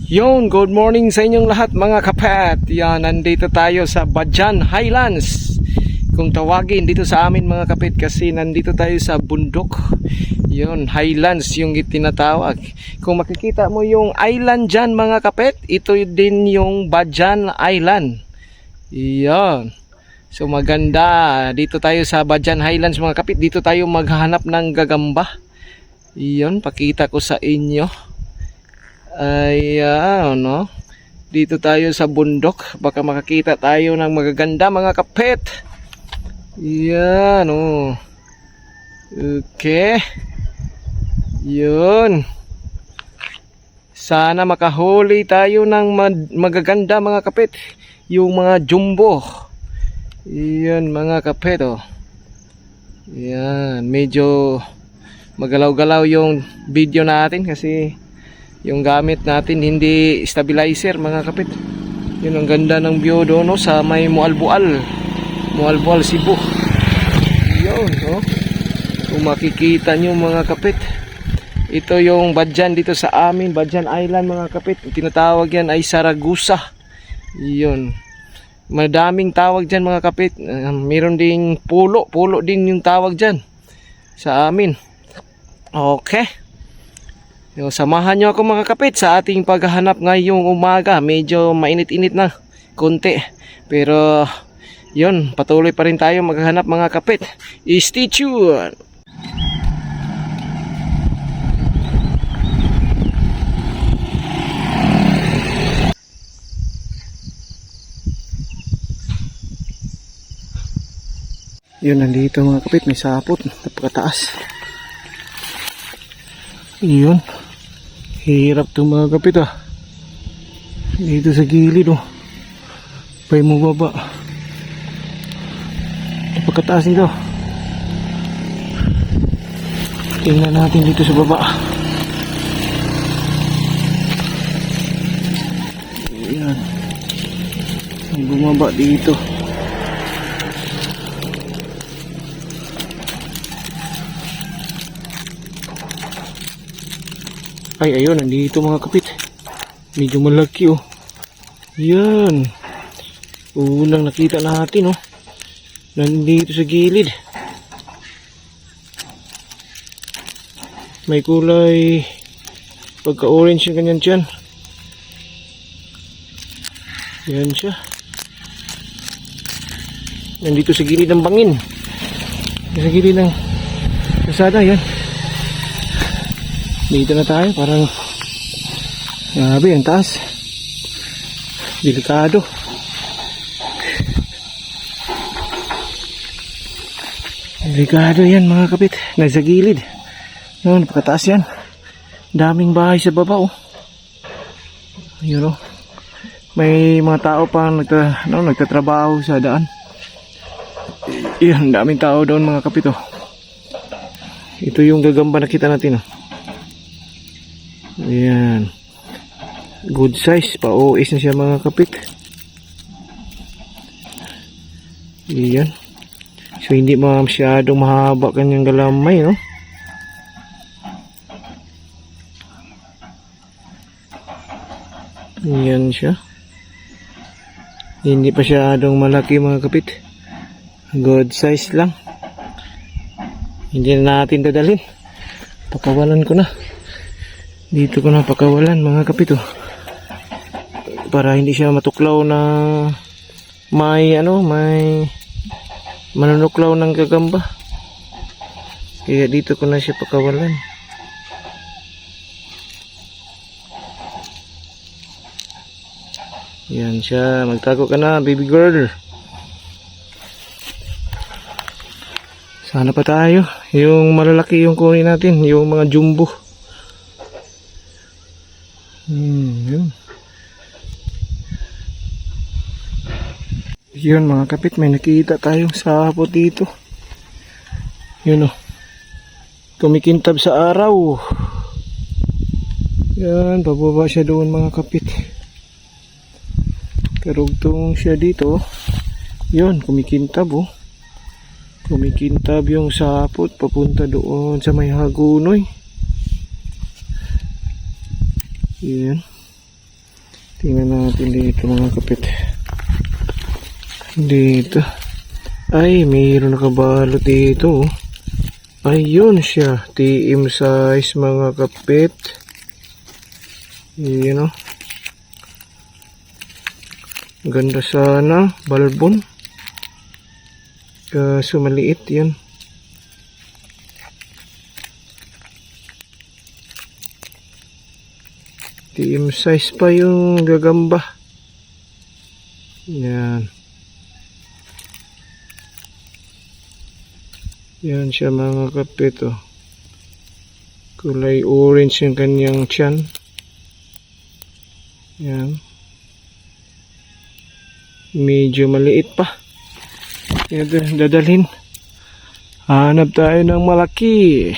Yon, good morning sa inyong lahat mga kapet. Yan, nandito tayo sa Bajan Highlands. Kung tawagin dito sa amin mga kapet, kasi nandito tayo sa bundok. Yon, Highlands yung itinatawag. Kung makikita mo yung island dyan mga kapet, ito din yung Bajan Island. Yon. So maganda, dito tayo sa Bajan Highlands mga kapet. Dito tayo maghahanap ng gagamba. Yon, pakita ko sa inyo. Ayan, no? Dito tayo sa bundok. Baka makakita tayo ng magaganda mga kapet. Ayan, oh. Okay. Yun. Sana makahuli tayo ng magaganda mga kapet. Yung mga jumbo. Ayan mga kapet, oh. Ayan, medyo magalaw-galaw yung video natin kasi yung gamit natin hindi stabilizer mga kapit. Yun ang ganda ng view doon, no? Sa may Mualbual Cebu. Yun, no? Kung makikita nyo mga kapit, ito yung Bajan dito sa amin, Bajan Island mga kapit. Tinatawag yan ay Saragusa. Yun, madaming tawag dyan mga kapit. Meron ding pulo din yung tawag dyan sa amin. Okay, so, samahan nyo ako mga kapit sa ating paghahanap ngayong umaga. Medyo mainit-init na konti, pero yun, patuloy pa rin tayo maghahanap mga kapit. Stay tuned. Yun, nandito mga kapit, may sapot, napakataas. Yun, hirap itong mga kapit ah. Dito sa gilid oh, pay mo baba, napakataas nito. Tingnan natin dito sa baba. Ayan, may bumaba dito. Ay, ayun, nandito mga kapit. Medyo malaki oh. Yan. Unang nakita natin oh. Nandito sa gilid. May kulay pagka-orange yung kanyang tiyan. Yan siya. Nandito sa gilid ng bangin. Sa gilid ng kasada, yan. Dito na tayo, parang grabe, ang taas. Delikado. Delikado yan mga kapit. Nasa gilid. Yun, napakataas yan. Daming bahay sa baba oh. Yun oh. May mga tao pa nagtatrabaho sa daan. Yan, daming tao doon mga kapit oh. Ito yung gagamba nakita natin oh. Ayan, good size, pa-OS na siya mga kapit. Ayan, so hindi masyadong mahaba kanyang galamay, no? Ayan siya, hindi pa masyadong malaki mga kapit. Good size lang. Hindi na natin dadalhin, pakawalan ko na. Dito ko na pakawalan mga kapito para hindi siya matuklaw na may manunuklaw ng gagamba. Kaya dito ko na siya pakawalan. Yan siya, magtago ka na baby girl. Sana pa tayo yung malalaki yung kunin natin, yung mga jumbo. Yun. Yun mga kapit, may nakita tayong sapot dito. Yun oh, kumikintab sa araw. Yan, bababa siya doon mga kapit. Karugtong siya dito. Yun, kumikintab oh. Kumikintab yung sapot papunta doon sa may Hagunoy. Yan. Tingnan natin dito mga kapit. Dito. Ay, mayroon nakabalot dito. Oh. Ayun siya. TM size mga kapit. Yun o. Ganda sana. Balbon. Kaso maliit yan. TM size pa yung gagamba. Yan. Yan siya mga kapit. Oh. Kulay orange yung kanyang tiyan. Yan. Medyo maliit pa. Yan, dadalhin. Hanap tayo ng malaki.